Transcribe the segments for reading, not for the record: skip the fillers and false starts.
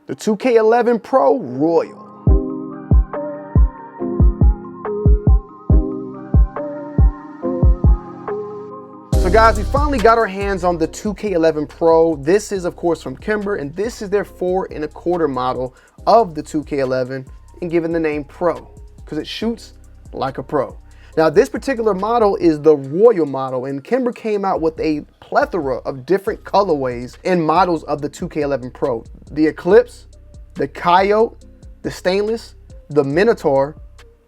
the 2K11 Pro Royal. So guys, we finally got our hands on the 2K11 Pro. This is of course from Kimber, and this is their 4 1/4 model of the 2K11, and given the name Pro because it shoots like a pro. Now this particular model is the Royal model, and Kimber came out with a plethora of different colorways and models of the 2K11 Pro. The Eclipse, the Coyote, the Stainless, the Minotaur,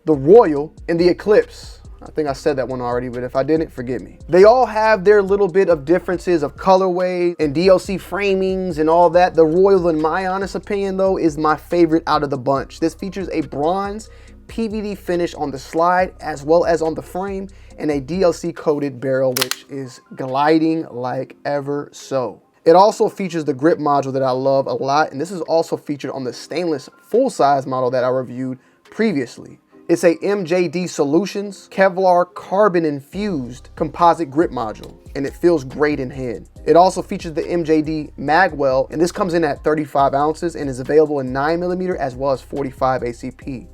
the Royal, and the Eclipse. I think I said that one already, but if I didn't, forgive me. They all have their little bit of differences of colorway and DLC framings and all that. The Royal, in my honest opinion though, is my favorite out of the bunch. This features a bronze PVD finish on the slide as well as on the frame, and a DLC coated barrel, which is gliding like ever so. It also features the grip module that I love a lot, and this is also featured on the stainless full-size model that I reviewed previously. It's a MJD Solutions Kevlar carbon infused composite grip module, and it feels great in hand. It also features the MJD Magwell, and this comes in at 35 ounces and is available in 9mm as well as 45 ACP.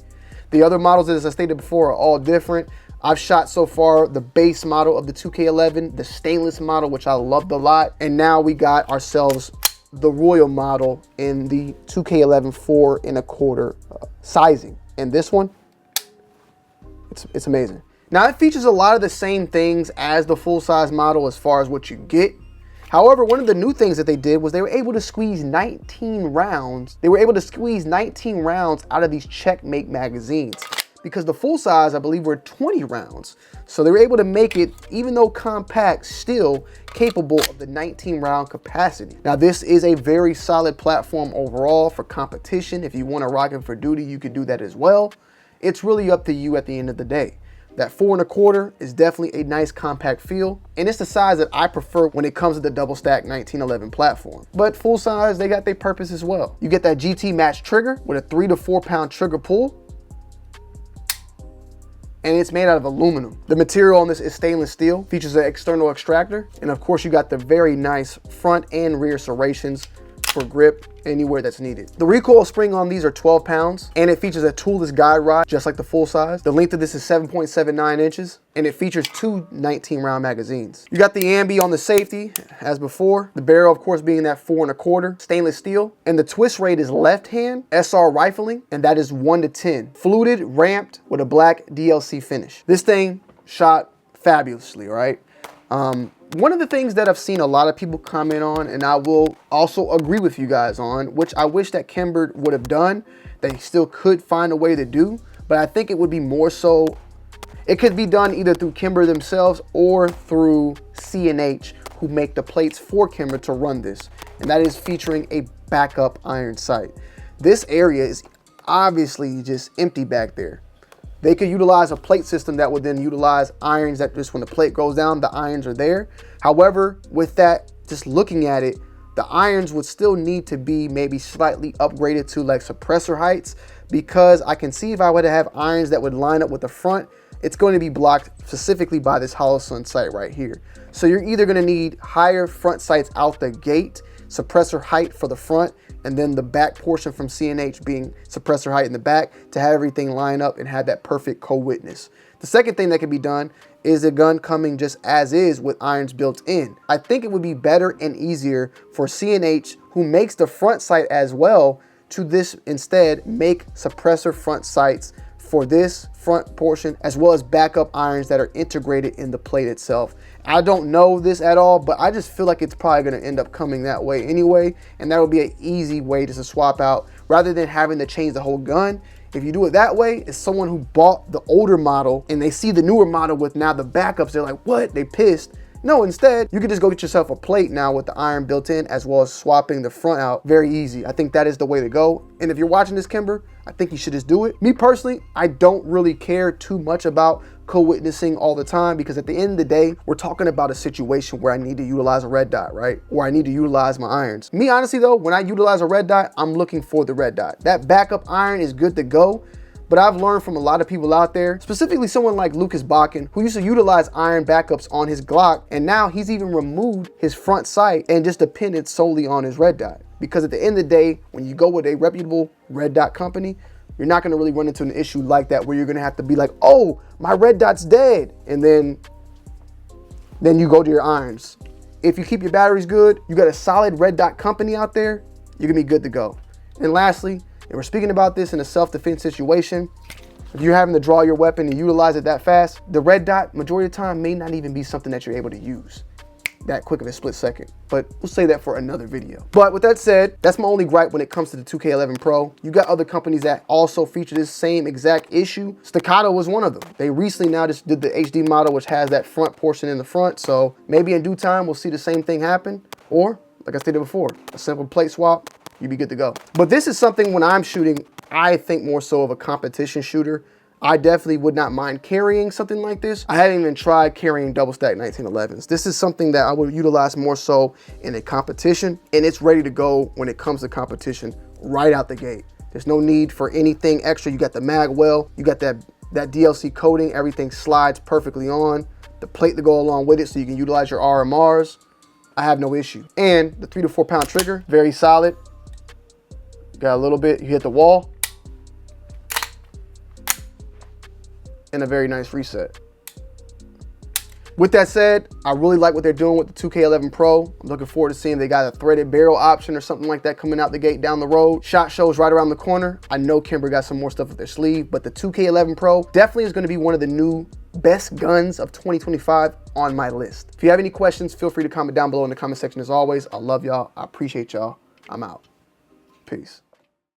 The other models, as I stated before, are all different. I've shot so far the base model of the 2K11, the stainless model, which I loved a lot, and now we got ourselves the Royal model in the 2K11 4 1/4 sizing. And this one, it's amazing. Now it features a lot of the same things as the full-size model as far as what you get. However, one of the new things that they did was they were able to squeeze 19 rounds. They were able to squeeze 19 rounds out of these Checkmate magazines, because the full size, I believe, were 20 rounds. So they were able to make it, even though compact, still capable of the 19 round capacity. Now this is a very solid platform overall for competition. If you want to rock it for duty, you could do that as well. It's really up to you at the end of the day. That 4 1/4 is definitely a nice compact feel, and it's the size that I prefer when it comes to the double stack 1911 platform. But full size, they got their purpose as well. You get that GT match trigger with a 3 to 4 pound trigger pull, and it's made out of aluminum. The material on this is stainless steel, features an external extractor, and of course you got the very nice front and rear serrations for grip anywhere that's needed. The recoil spring on these are 12 pounds, and it features a toolless guide rod, just like the full size. The length of this is 7.79 inches, and it features 2 19 round magazines. You got the ambi on the safety, as before. The barrel, of course, being that 4 1/4 stainless steel, and the twist rate is left hand SR rifling, and that is 1 to 10. Fluted, ramped with a black DLC finish. This thing shot fabulously, right? One of the things that I've seen a lot of people comment on, and I will also agree with you guys on, which I wish that Kimber would have done, they still could find a way to do, but I think it would be more so, it could be done either through Kimber themselves or through C&H, who make the plates for Kimber to run this, and that is featuring a backup iron sight. This area is obviously just empty back there. They could utilize a plate system that would then utilize irons that just when the plate goes down, the irons are there. However, with that, just looking at it, the irons would still need to be maybe slightly upgraded to like suppressor heights, because I can see if I were to have irons that would line up with the front, it's going to be blocked specifically by this hollow sun sight right here. So you're either going to need higher front sights out the gate, suppressor height for the front, and then the back portion from C&H being suppressor height in the back to have everything line up and have that perfect co-witness. The second thing that can be done is a gun coming just as is with irons built in. I think it would be better and easier for C&H, who makes the front sight as well, to this instead make suppressor front sights for this front portion, as well as backup irons that are integrated in the plate itself. I don't know this at all, but I just feel like it's probably going to end up coming that way anyway, and that would be an easy way just to swap out rather than having to change the whole gun. If you do it that way, it's someone who bought the older model and they see the newer model with now the backups, they're like, what? They pissed. No, instead, you can just go get yourself a plate now with the iron built in, as well as swapping the front out. Very easy. I think that is the way to go. And if you're watching this, Kimber, I think you should just do it. Me personally, I don't really care too much about co-witnessing all the time, because at the end of the day, we're talking about a situation where I need to utilize a red dot, right? Or I need to utilize my irons. Me, honestly though, when I utilize a red dot, I'm looking for the red dot. That backup iron is good to go. But I've learned from a lot of people out there, specifically someone like Lucas Bakken, who used to utilize iron backups on his Glock, and now he's even removed his front sight and just depended solely on his red dot. because at the end of the day, when you go with a reputable red dot company, you're not gonna really run into an issue like that where you're gonna have to be like, oh, my red dot's dead. And then you go to your irons. If you keep your batteries good, you got a solid red dot company out there, you're gonna be good to go. And lastly, and we're speaking about this in a self-defense situation, if you're having to draw your weapon and utilize it that fast, the red dot, majority of the time, may not even be something that you're able to use that quick of a split second. But we'll say that for another video. But with that said, that's my only gripe when it comes to the 2K11 Pro. You got other companies that also feature this same exact issue. Staccato was one of them. They recently now just did the HD model, which has that front portion in the front. So maybe in due time, we'll see the same thing happen. Or, like I stated before, a simple plate swap, you'd be good to go. But this is something when I'm shooting, I think more so of a competition shooter. I definitely would not mind carrying something like this. I haven't even tried carrying double stack 1911s. This is something that I would utilize more so in a competition, and it's ready to go when it comes to competition right out the gate. There's no need for anything extra. You got the mag well, you got that DLC coating, everything slides perfectly on, the plate to go along with it so you can utilize your RMRs. I have no issue. And the 3 to 4 pound trigger, very solid. Got a little bit, you hit the wall, and a very nice reset. With that said, I really like what they're doing with the 2K11 Pro. I'm looking forward to seeing they got a threaded barrel option or something like that coming out the gate down the road. SHOT Show's right around the corner. I know Kimber got some more stuff up their sleeve, but the 2K11 Pro definitely is gonna be one of the new best guns of 2025 on my list. If you have any questions, feel free to comment down below in the comment section as always. I love y'all, I appreciate y'all. I'm out. Peace.